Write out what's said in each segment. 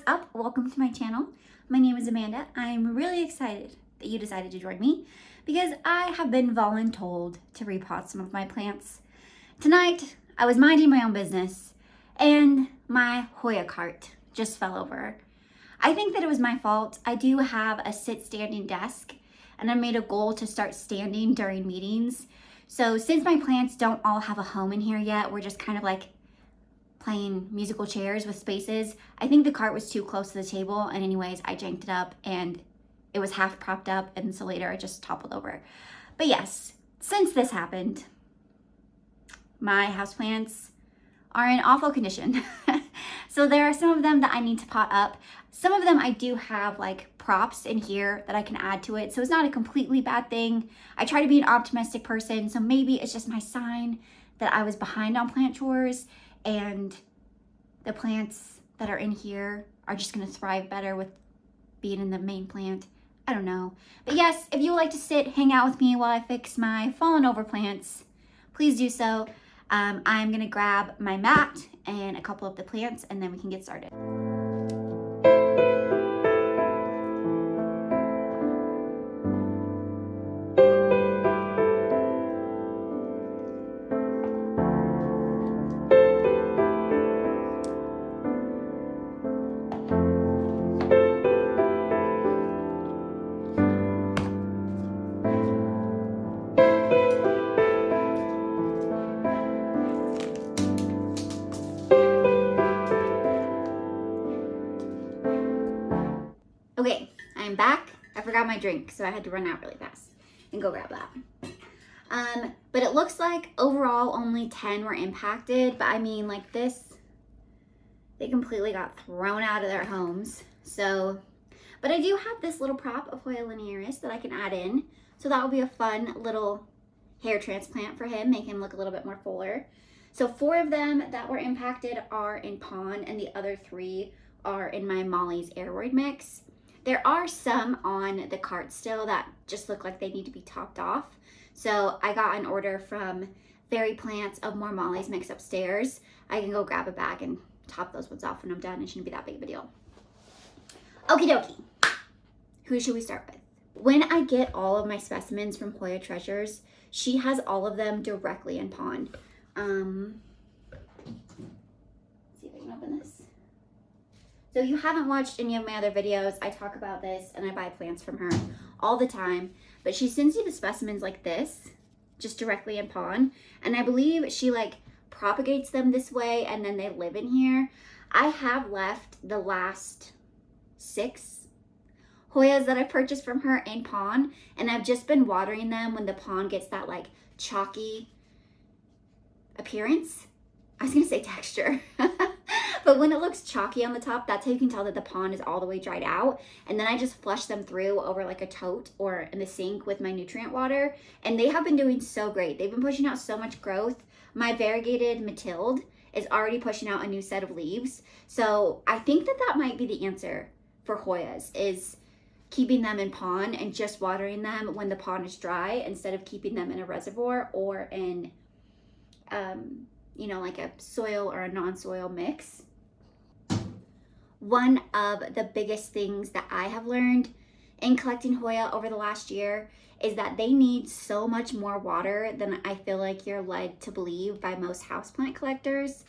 What's up? Welcome to my channel. My name is Amanda. I'm really excited that you decided to join me because I have been voluntold to repot some of my plants. Tonight, I was minding my own business and my Hoya cart just fell over. I think that it was my fault. I do have a sit-standing desk and I made a goal to start standing during meetings. So since my plants don't all have a home in here yet, we're just kind of like playing musical chairs with spaces. I think the cart was too close to the table, and anyways, I janked it up and it was half propped up, and so later it just toppled over. But yes, since this happened, my houseplants are in awful condition. So there are some of them that I need to pot up. Some of them I do have like props in here that I can add to it, so it's not a completely bad thing. I try to be an optimistic person, so maybe it's just my sign that I was behind on plant chores, and the plants that are in here are just gonna thrive better with being in the main plant. I don't know. But yes, if you would like to sit, hang out with me while I fix my fallen over plants, please do so. I'm gonna grab my mat and a couple of the plants and then we can get started. Okay, I'm back. I forgot my drink, so I had to run out really fast and go grab that. But it looks like overall only 10 were impacted, but I mean like this, they completely got thrown out of their homes. So, but I do have this little prop of Hoya linearis that I can add in. So that will be a fun little hair transplant for him, make him look a little bit more fuller. So 4 of them that were impacted are in pond and the other 3 are in my Molly's aeroid mix. There are some on the cart still that just look like they need to be topped off. So I got an order from Fairy Plants of more Molly's mix upstairs. I can go grab a bag and top those ones off when I'm done. It shouldn't be that big of a deal. Okie dokie. Who should we start with? When I get all of my specimens from Hoya Treasures, she has all of them directly in pond. Let's see if I can open this. So if you haven't watched any of my other videos, I talk about this and I buy plants from her all the time. But she sends you the specimens like this, just directly in pond. And I believe she like propagates them this way and then they live in here. I have left the last 6 Hoyas that I purchased from her in pond. And I've just been watering them when the pond gets that like chalky appearance. I was gonna say texture. But when it looks chalky on the top, that's how you can tell that the pond is all the way dried out. And then I just flush them through over like a tote or in the sink with my nutrient water. And they have been doing so great. They've been pushing out so much growth. My variegated Matilde is already pushing out a new set of leaves. So I think that that might be the answer for Hoyas, is keeping them in pond and just watering them when the pond is dry instead of keeping them in a reservoir or in, you know, like a soil or a non-soil mix. One of the biggest things that I have learned in collecting Hoya over the last year is that they need so much more water than I feel like you're led to believe by most houseplant collectors.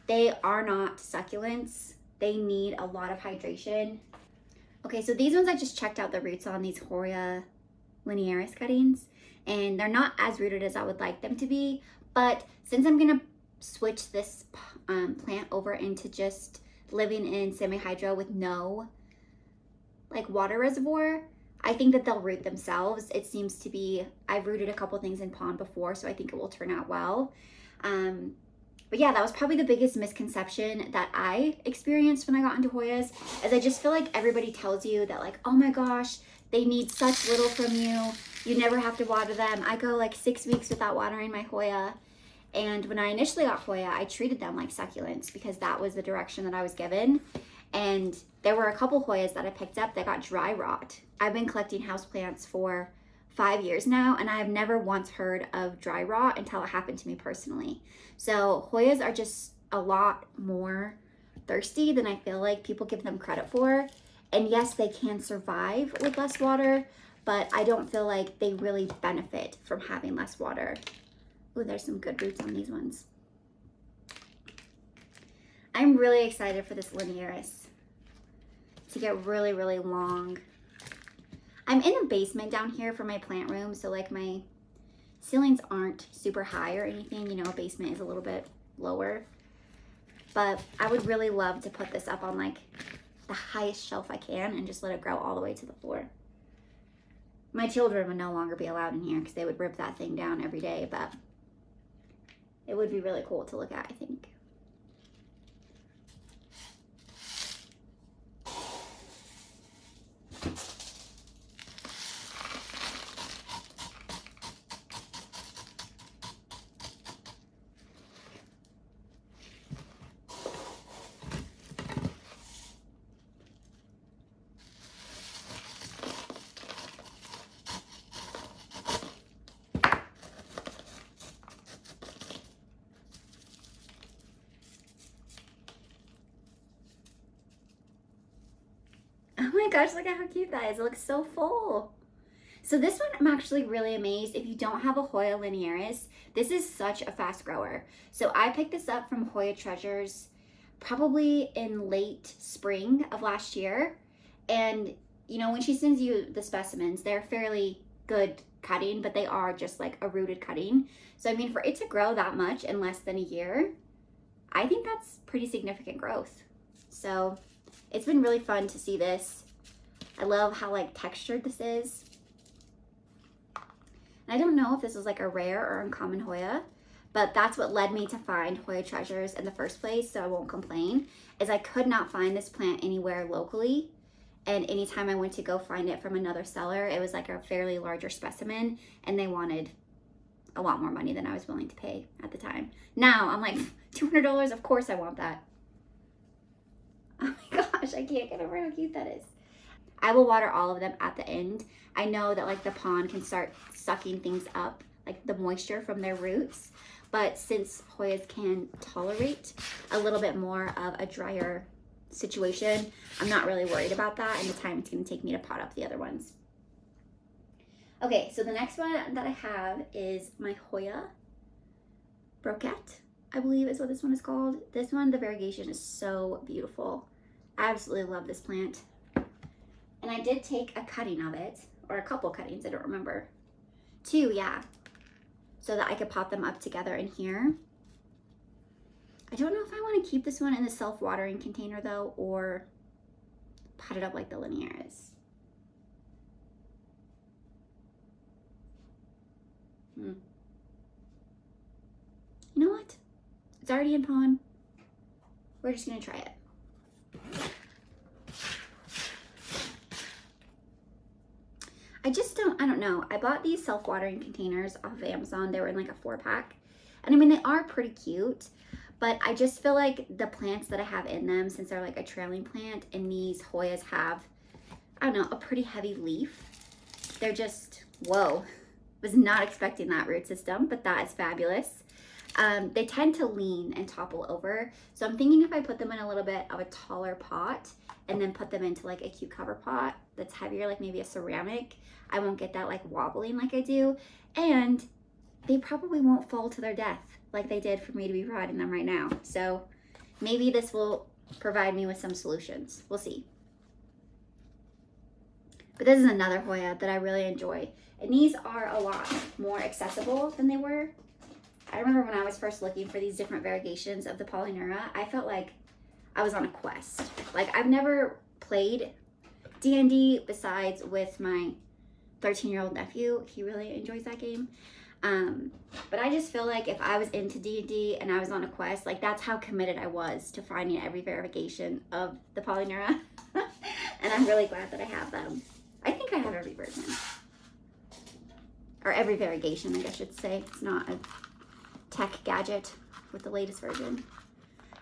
They are not succulents. They need a lot of hydration. Okay, so these ones I just checked out the roots on, these Hoya linearis cuttings, and they're not as rooted as I would like them to be. But since I'm gonna switch this plant over into just living in semi-hydro with no like water reservoir, I think that they'll root themselves. It seems to be, I've rooted a couple things in pond before, so I think it will turn out well. But yeah, that was probably the biggest misconception that I experienced when I got into Hoyas, is I just feel like everybody tells you that like, oh my gosh, they need such little from you. You never have to water them. I go like 6 weeks without watering my Hoya. And when I initially got Hoya, I treated them like succulents because that was the direction that I was given. And there were a couple Hoyas that I picked up that got dry rot. I've been collecting houseplants for 5 years now, and I have never once heard of dry rot until it happened to me personally. So Hoyas are just a lot more thirsty than I feel like people give them credit for. And yes, they can survive with less water, but I don't feel like they really benefit from having less water. Ooh, there's some good roots on these ones. I'm really excited for this linearis to get really, really long. I'm in a basement down here for my plant room, so like my ceilings aren't super high or anything. You know, a basement is a little bit lower. But I would really love to put this up on like the highest shelf I can and just let it grow all the way to the floor. My children would no longer be allowed in here because they would rip that thing down every day, but it would be really cool to look at, I think. Oh my gosh, look at how cute that is. It looks so full. So this one, I'm actually really amazed. If you don't have a Hoya linearis, this is such a fast grower. So I picked this up from Hoya Treasures probably in late spring of last year. And you know, when she sends you the specimens, they're fairly good cutting, but they are just like a rooted cutting. So I mean, for it to grow that much in less than a year, I think that's pretty significant growth. So it's been really fun to see this. I love how like textured this is. And I don't know if this was like a rare or uncommon Hoya, but that's what led me to find Hoya Treasures in the first place, so I won't complain, is I could not find this plant anywhere locally. And anytime I went to go find it from another seller, it was like a fairly larger specimen and they wanted a lot more money than I was willing to pay at the time. Now I'm like, $200, of course I want that. Oh my gosh, I can't get over how cute that is. I will water all of them at the end. I know that like the pond can start sucking things up, like the moisture from their roots. But since Hoyas can tolerate a little bit more of a drier situation, I'm not really worried about that and the time it's gonna take me to pot up the other ones. Okay, so the next one that I have is my Hoya Broquette, I believe is what this one is called. This one, the variegation is so beautiful. I absolutely love this plant. And I did take a cutting of it, or a couple cuttings, I don't remember. 2, yeah. So that I could pot them up together in here. I don't know if I want to keep this one in the self-watering container though, or pot it up like the linearis. You know what? It's already in pond. We're just gonna try it. I don't know. I bought these self-watering containers off of Amazon. They were in like a 4-pack. And I mean, they are pretty cute, but I just feel like the plants that I have in them, since they're like a trailing plant, and these Hoyas have, I don't know, a pretty heavy leaf. They're just, whoa. Was not expecting that root system, but that is fabulous. They tend to lean and topple over. So I'm thinking if I put them in a little bit of a taller pot and then put them into like a cucumber pot that's heavier, like maybe a ceramic, I won't get that like wobbling like I do. And they probably won't fall to their death like they did for me to be providing them right now. So maybe this will provide me with some solutions. We'll see. But this is another Hoya that I really enjoy. And these are a lot more accessible than they were. I remember when I was first looking for these different variegations of the Polyneura, I felt like I was on a quest. Like I've never played D&D besides with my 13-year-old nephew. He really enjoys that game. But I just feel like if I was into D&D and I was on a quest, like that's how committed I was to finding every variegation of the Polyneura. And I'm really glad that I have them. I think I have every version. Or every variegation, I guess I should say. It's not a tech gadget with the latest version.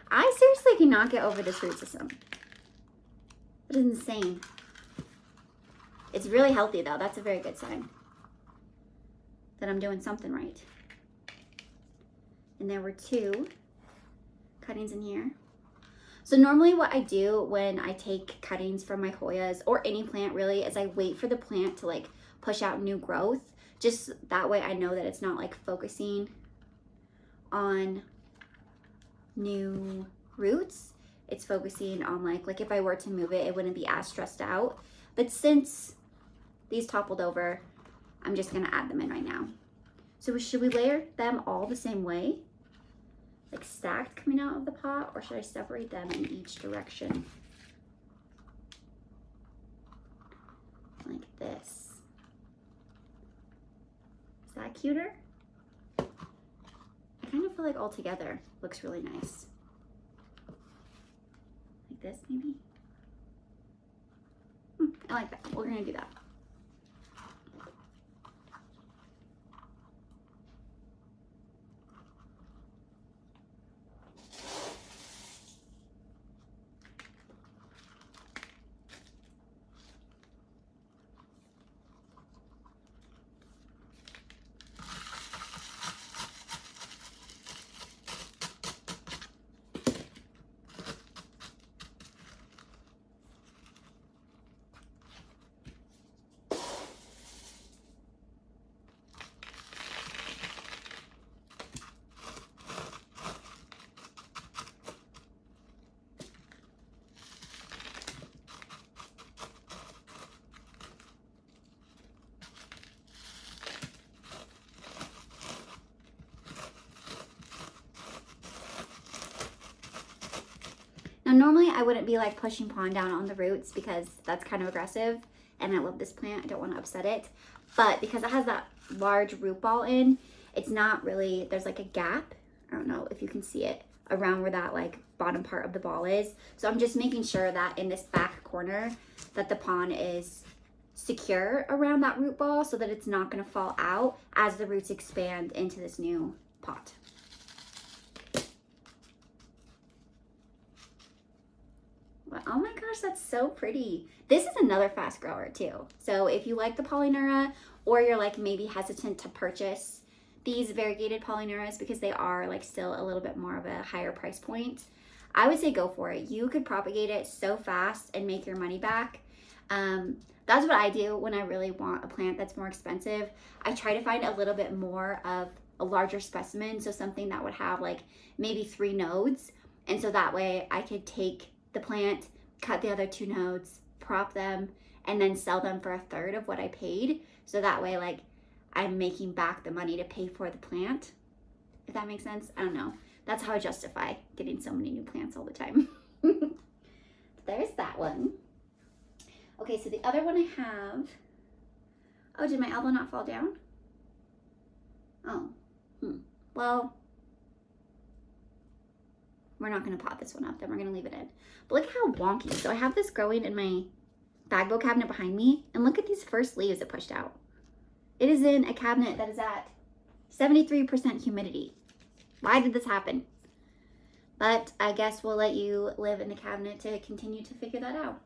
I seriously cannot get over this root system. It is insane. It's really healthy though. That's a very good sign that I'm doing something right. And there were 2 cuttings in here. So normally what I do when I take cuttings from my Hoyas or any plant really is I wait for the plant to like push out new growth. Just that way I know that it's not like focusing on new roots. It's focusing on like if I were to move it, it wouldn't be as stressed out. But since these toppled over, I'm just gonna add them in right now. So should we layer them all the same way? Like stacked coming out of the pot, or should I separate them in each direction? Like this. Is that cuter? I kind of feel like all together looks really nice. Like this maybe? I like that. We're gonna do that. Now normally I wouldn't be like pushing pon down on the roots because that's kind of aggressive, and I love this plant. I don't want to upset it. But because it has that large root ball in, it's not really, there's like a gap. I don't know if you can see it around where that like bottom part of the ball is. So I'm just making sure that in this back corner that the pon is secure around that root ball so that it's not going to fall out as the roots expand into this new pot. Oh my gosh, that's so pretty. This is another fast grower too. So if you like the Polyneuria, or you're like maybe hesitant to purchase these variegated Polyneuras because they are like still a little bit more of a higher price point, I would say go for it. You could propagate it so fast and make your money back. That's what I do when I really want a plant that's more expensive. I try to find a little bit more of a larger specimen, so something that would have like maybe 3 nodes, and so that way I could take the plant, cut the other 2 nodes, prop them, and then sell them for 1/3 of what I paid. So that way, like, I'm making back the money to pay for the plant. If that makes sense? I don't know. That's how I justify getting so many new plants all the time. There's that one. Okay, so the other one I have, oh, did my elbow not fall down? Oh, well, we're not going to pot this one up, then we're going to leave it in. But look how wonky. So I have this growing in my bagbo cabinet behind me, and look at these first leaves it pushed out. It is in a cabinet that is at 73% humidity. Why did this happen? But I guess we'll let you live in the cabinet to continue to figure that out.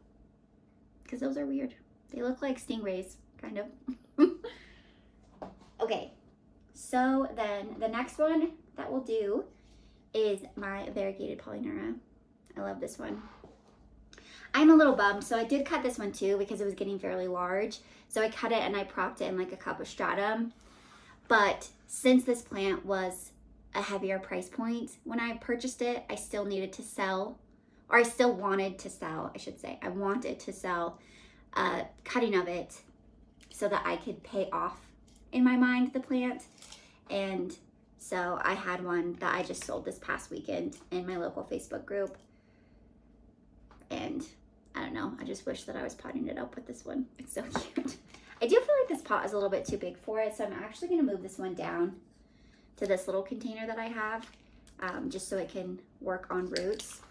Because those are weird. They look like stingrays, kind of. Okay, so then the next one that we'll do is my variegated Polyneuria. I love this one. I'm a little bummed, so I did cut this one too because it was getting fairly large. So I cut it and I propped it in like a cup of stratum. But since this plant was a heavier price point, when I purchased it, I still needed to sell, or I still wanted to sell, I should say. I wanted to sell a cutting of it so that I could pay off, in my mind, the plant. And so I had one that I just sold this past weekend in my local Facebook group. And I don't know, I just wish that I was potting it up with this one. It's so cute. I do feel like this pot is a little bit too big for it, so I'm actually gonna move this one down to this little container that I have, just so it can work on roots.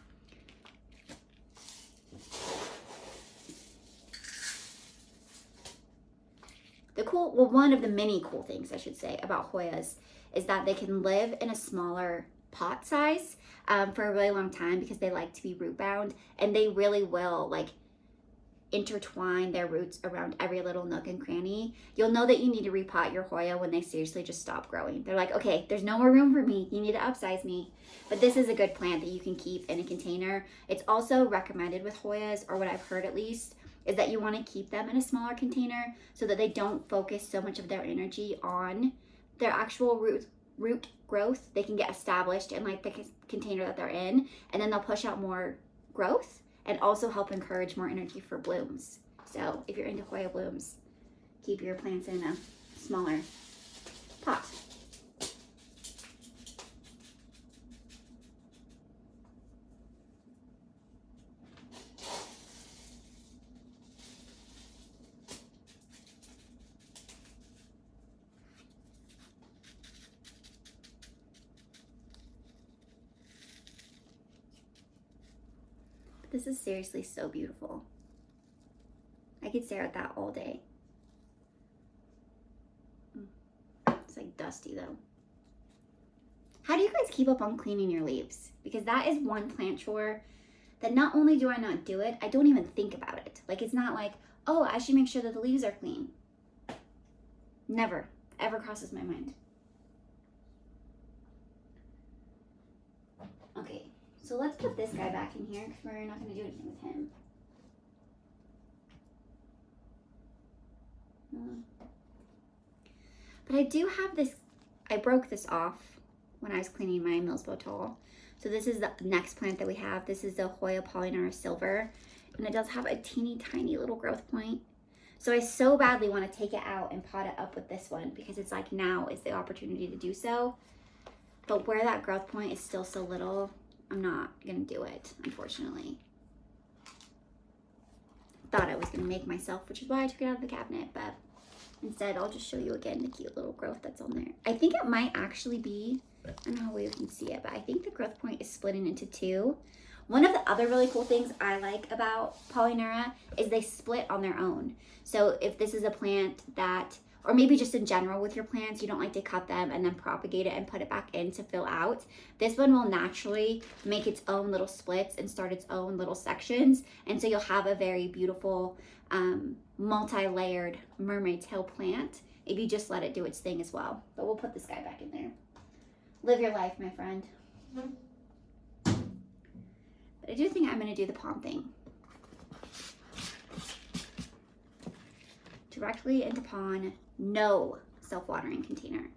One of the many cool things, I should say, about Hoyas is that they can live in a smaller pot size for a really long time because they like to be root bound, and they really will like intertwine their roots around every little nook and cranny, you'll know that you need to repot your Hoya when they seriously just stop growing. They're like, okay, there's no more room for me. You need to upsize me. But this is a good plant that you can keep in a container. It's also recommended with Hoyas, or what I've heard at least, is that you want to keep them in a smaller container so that they don't focus so much of their energy on their actual root growth. They can get established in like the container that they're in, and then they'll push out more growth and also help encourage more energy for blooms. So if you're into Hoya blooms, keep your plants in a smaller pot. This is seriously so beautiful. I could stare at that all day. It's like dusty though. How do you guys keep up on cleaning your leaves? Because that is one plant chore that not only do I not do it, I don't even think about it. Like, it's not like, oh, I should make sure that the leaves are clean. Never, ever crosses my mind. Okay. So let's put this guy back in here because we're not going to do anything with him. But I do have this, I broke this off when I was cleaning my Millsbow tall. So this is the next plant that we have. This is the Hoya Polynara Silver. And it does have a teeny tiny little growth point. So I so badly want to take it out and pot it up with this one because it's like now is the opportunity to do so. But where that growth point is still so little, I'm not gonna do it, unfortunately. Thought I was gonna make myself, which is why I took it out of the cabinet, but instead I'll just show you again the cute little growth that's on there. I think it might actually be, I don't know how well you can see it, but I think the growth point is splitting into two. One of the other really cool things I like about Polynara is they split on their own. So if this is a plant that, or maybe just in general with your plants, you don't like to cut them and then propagate it and put it back in to fill out. This one will naturally make its own little splits and start its own little sections. And so you'll have a very beautiful multi-layered mermaid tail plant if you just let it do its thing as well. But we'll put this guy back in there. Live your life, my friend. But I do think I'm gonna do the palm thing. Directly into pond, no self-watering container,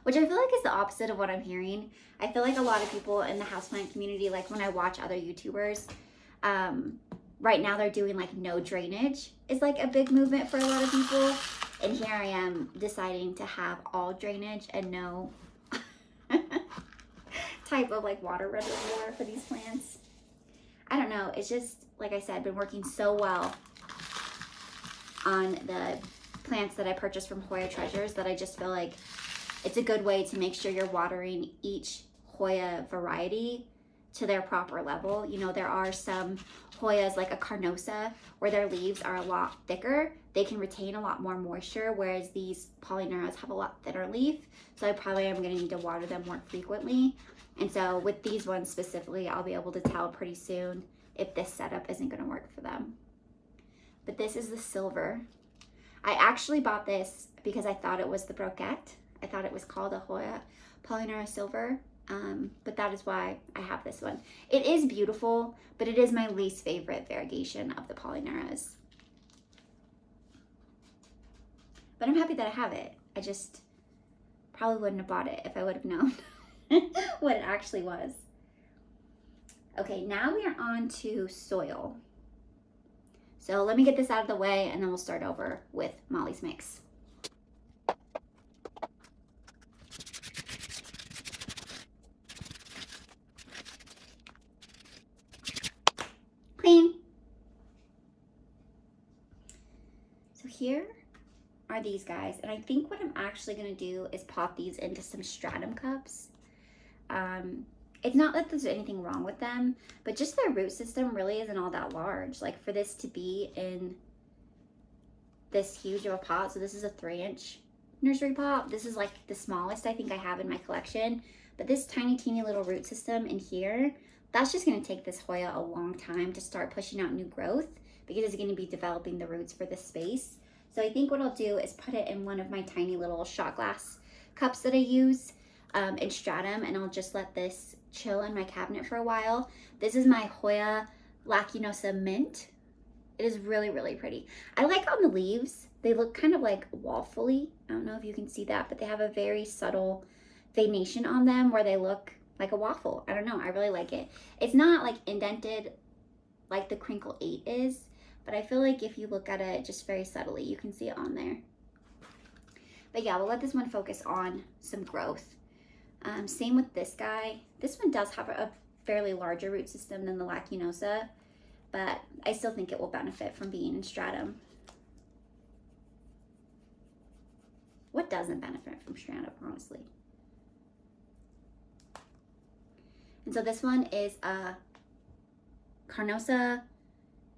which I feel like is the opposite of what I'm hearing. I feel like a lot of people in the houseplant community, like when I watch other YouTubers, right now they're doing like no drainage is like a big movement for a lot of people. And here I am deciding to have all drainage and no type of like water reservoir for these plants. I don't know. It's just, like I said, been working so well on the plants that I purchased from Hoya Treasures that I just feel like it's a good way to make sure you're watering each Hoya variety to their proper level. You know, there are some Hoyas like a Carnosa where their leaves are a lot thicker. They can retain a lot more moisture, whereas these Polynaras have a lot thinner leaf. So I probably am going to need to water them more frequently. And so with these ones specifically, I'll be able to tell pretty soon if this setup isn't going to work for them. But this is the silver. I actually bought this because I thought it was the broquette. I thought it was called a Hoya Polynara Silver, but that is why I have this one. It is beautiful, but it is my least favorite variegation of the Polynaras. But I'm happy that I have it. I just probably wouldn't have bought it if I would have known what it actually was. Okay, now we are on to soil. So let me get this out of the way and then we'll start over with Molly's mix. Clean. So here are these guys. And I think what I'm actually gonna do is pop these into some stratum cups. It's not that there's anything wrong with them, but just their root system really isn't all that large. Like for this to be in this huge of a pot, so this is a 3-inch nursery pot. This is like the smallest I think I have in my collection, but this tiny, teeny little root system in here, that's just gonna take this Hoya a long time to start pushing out new growth because it's going to be developing the roots for this space. So I think what I'll do is put it in one of my tiny little shot glass cups that I use in stratum, and I'll just let this chill in my cabinet for a while. This is my Hoya Lacinosa Mint. It is really, really pretty. I like on the leaves, they look kind of like waffly. I don't know if you can see that, but they have a very subtle veination on them where they look like a waffle. I don't know, I really like it. It's not like indented like the Crinkle 8 is, but I feel like if you look at it just very subtly, you can see it on there. But yeah, we'll let this one focus on some growth. Same with this guy. This one does have a fairly larger root system than the Lacinosa, but I still think it will benefit from being in stratum. What doesn't benefit from stratum, honestly? And so this one is a Carnosa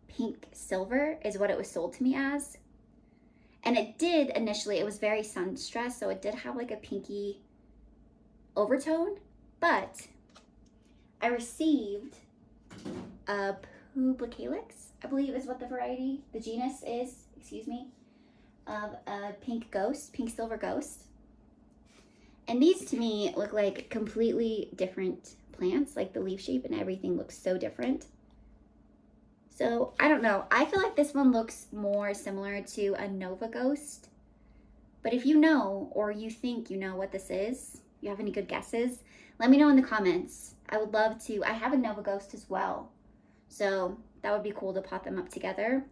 Pink Silver is what it was sold to me as. And it did initially, it was very sun stressed, so it did have like a pinky overtone, but I received a Publicalyx, I believe is what the variety, the genus is, excuse me, of a pink ghost, pink silver ghost. And these to me look like completely different plants, like the leaf shape and everything looks so different. So I don't know, I feel like this one looks more similar to a Nova Ghost. But if you know, or you think you know what this is, you have any good guesses, let me know in the comments. I would love to. I have a Nova Ghost as well, so that would be cool to pot them up together.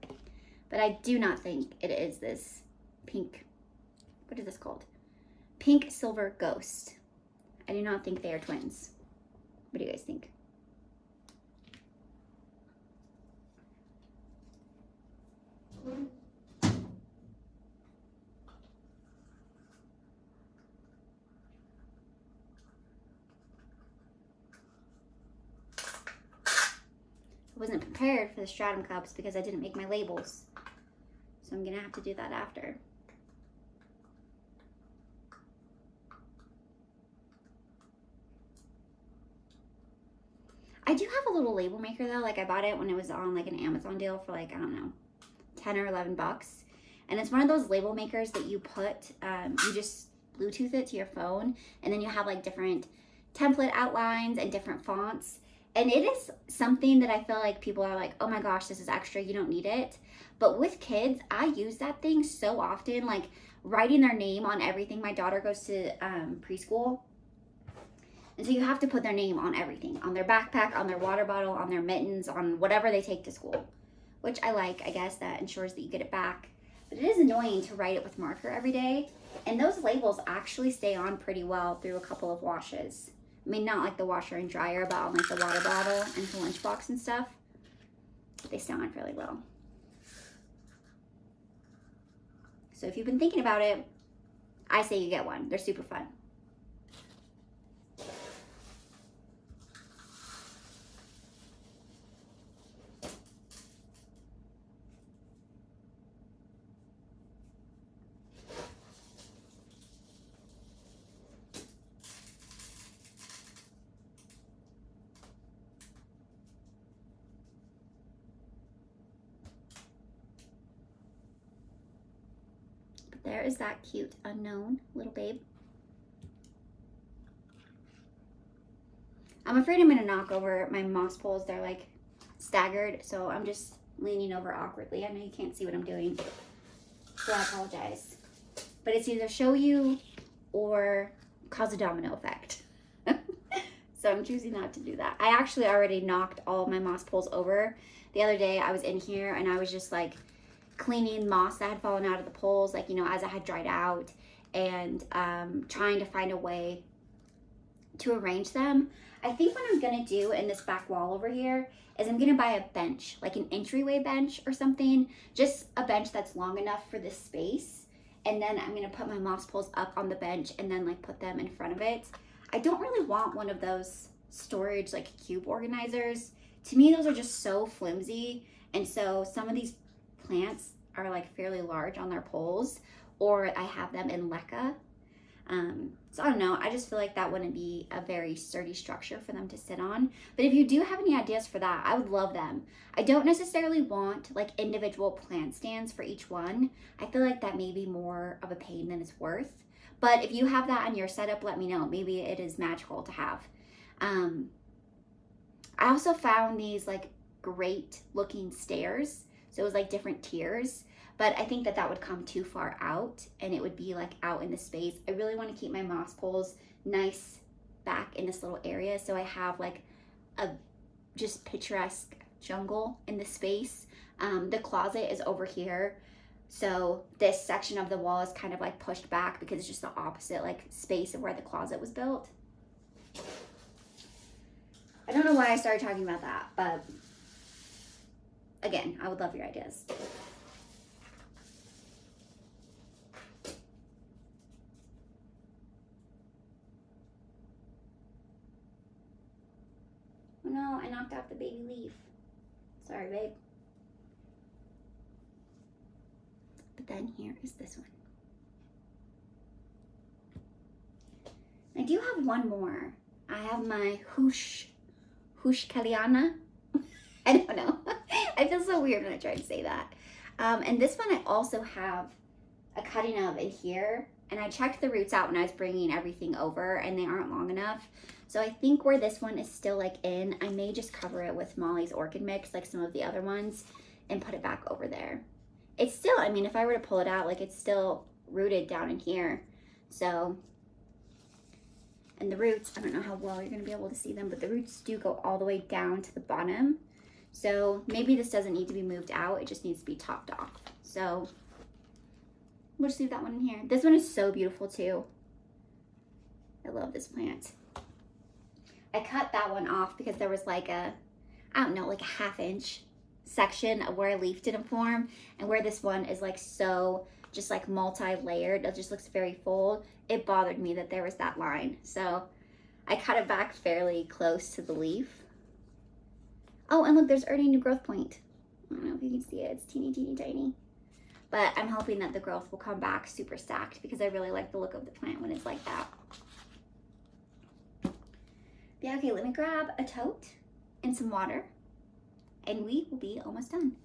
But I do not think it is this pink, what is this called? Pink Silver Ghost. I do not think they are twins. What do you guys think? I wasn't prepared for the stratum cups because I didn't make my labels. So I'm gonna have to do that after. I do have a little label maker though, like I bought it when it was on like an Amazon deal for like, I don't know, 10 or 11 bucks. And it's one of those label makers that you put, you just Bluetooth it to your phone, and then you have like different template outlines and different fonts. And it is something that I feel like people are like, oh my gosh, this is extra, you don't need it. But with kids, I use that thing so often, like writing their name on everything. My daughter goes to preschool. And so you have to put their name on everything, on their backpack, on their water bottle, on their mittens, on whatever they take to school, which I like. I guess that ensures that you get it back. But it is annoying to write it with marker every day. And those labels actually stay on pretty well through a couple of washes. I mean, not like the washer and dryer, but on like the water bottle and the lunchbox and stuff. They stay on fairly well. So if you've been thinking about it, I say you get one. They're super fun. There is that cute unknown little babe. I'm afraid I'm gonna knock over my moss poles. They're like staggered, so I'm just leaning over awkwardly. I know you can't see what I'm doing, so I apologize. But it's either show you or cause a domino effect. So I'm choosing not to do that. I actually already knocked all of my moss poles over. The other day I was in here and I was just like cleaning moss that had fallen out of the poles, like, you know, as it had dried out, and trying to find a way to arrange them. I think what I'm gonna do in this back wall over here is I'm gonna buy a bench, like an entryway bench or something, just a bench that's long enough for this space, and then I'm gonna put my moss poles up on the bench and then like put them in front of it. I don't really want one of those storage like cube organizers. To me, those are just so flimsy, and so some of these plants are like fairly large on their poles, or I have them in leca. So I don't know, I just feel like that wouldn't be a very sturdy structure for them to sit on. But if you do have any ideas for that, I would love them. I don't necessarily want like individual plant stands for each one. I feel like that may be more of a pain than it's worth. But if you have that on your setup, let me know. Maybe it is magical to have. I also found these like great looking stairs. So it was like different tiers. But I think that that would come too far out and it would be like out in the space. I really want to keep my moss poles nice back in this little area. So I have like a just picturesque jungle in the space. The closet is over here. So this section of the wall is kind of like pushed back because it's just the opposite like space of where the closet was built. I don't know why I started talking about that, but again, I would love your ideas. Oh no, I knocked off the baby leaf. Sorry, babe. But then here is this one. I do have one more. I have my Hushkaliana. I don't know. I feel so weird when I try to say that. And this one I also have a cutting of in here. And I checked the roots out when I was bringing everything over and they aren't long enough. So I think where this one is still like in, I may just cover it with Molly's orchid mix like some of the other ones and put it back over there. It's still, I mean, if I were to pull it out, like it's still rooted down in here. So, and the roots, I don't know how well you're gonna be able to see them, but the roots do go all the way down to the bottom. So maybe this doesn't need to be moved out, it just needs to be topped off. So we'll just leave that one in here. This one is so beautiful too. I love this plant. I cut that one off because there was like a, I don't know, like a 1/2 inch section of where a leaf didn't form, and where this one is like so just like multi-layered, it just looks very full. It bothered me that there was that line. So I cut it back fairly close to the leaf. Oh, and look, there's already a new growth point. I don't know if you can see it, it's teeny, teeny, tiny. But I'm hoping that the growth will come back super stacked because I really like the look of the plant when it's like that. Yeah, okay, let me grab a tote and some water and we will be almost done.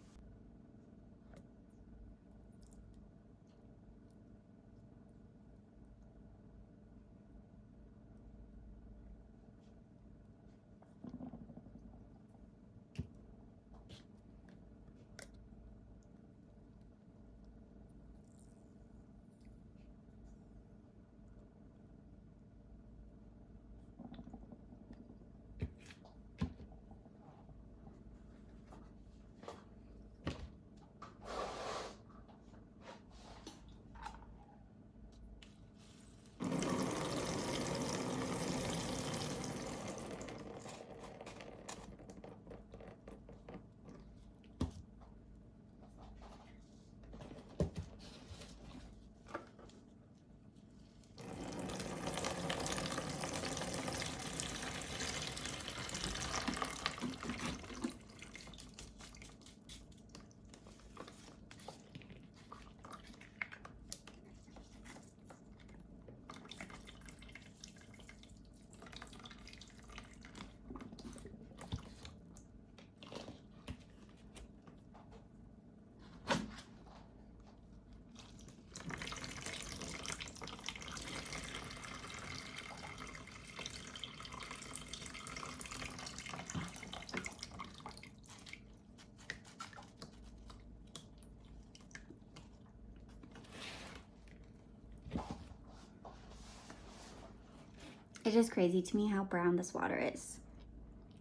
It is crazy to me how brown this water is.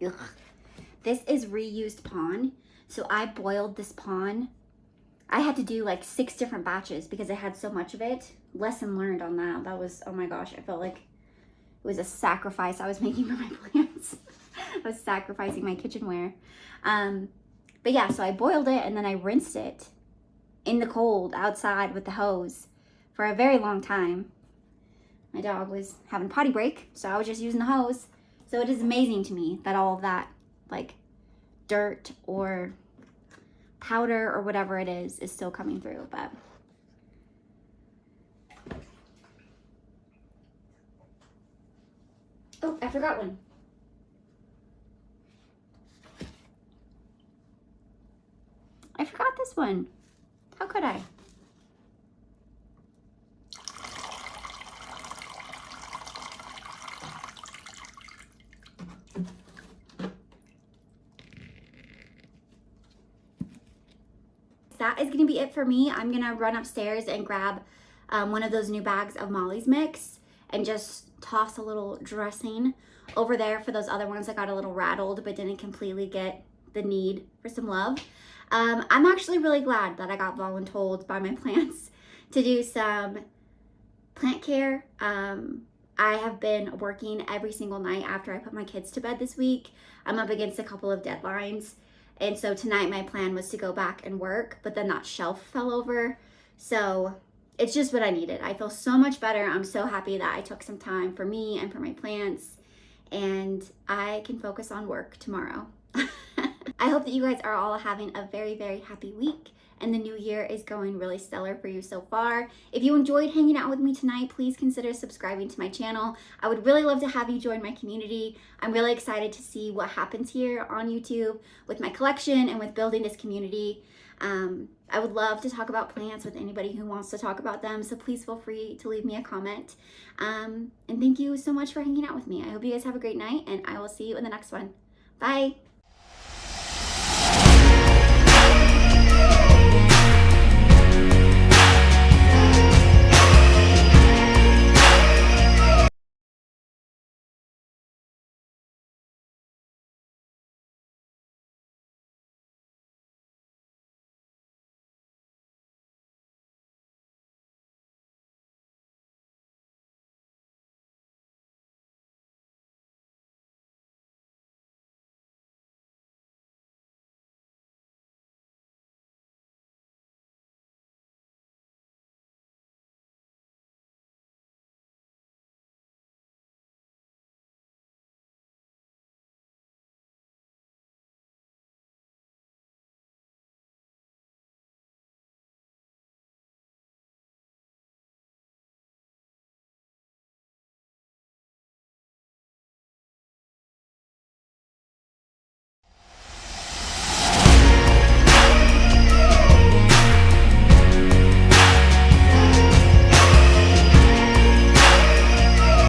Ugh. This is reused pond. So I boiled this pond. I had to do like 6 different batches because I had so much of it. Lesson learned on that. That was, oh my gosh, I felt like it was a sacrifice I was making for my plants. I was sacrificing my kitchenware. But yeah, so I boiled it and then I rinsed it in the cold outside with the hose for a very long time. My dog was having a potty break, so I was just using the hose. So it is amazing to me that all of that, like dirt or powder or whatever it is still coming through. But Oh, I forgot one. I forgot this one. How could I? That is going to be it for me. I'm going to run upstairs and grab one of those new bags of Molly's mix and just toss a little dressing over there for those other ones that got a little rattled but didn't completely get the need for some love. I'm actually really glad that I got Volun-Told by my plants to do some plant care. I have been working every single night after I put my kids to bed this week. I'm up against a couple of deadlines. And so tonight my plan was to go back and work, but then that shelf fell over. So it's just what I needed. I feel so much better. I'm so happy that I took some time for me and for my plants, and I can focus on work tomorrow. I hope that you guys are all having a very, very happy week, and the new year is going really stellar for you so far. If you enjoyed hanging out with me tonight, please consider subscribing to my channel. I would really love to have you join my community. I'm really excited to see what happens here on YouTube with my collection and with building this community. I would love to talk about plants with anybody who wants to talk about them, so please feel free to leave me a comment. And thank you so much for hanging out with me. I hope you guys have a great night, and I will see you in the next one. Bye!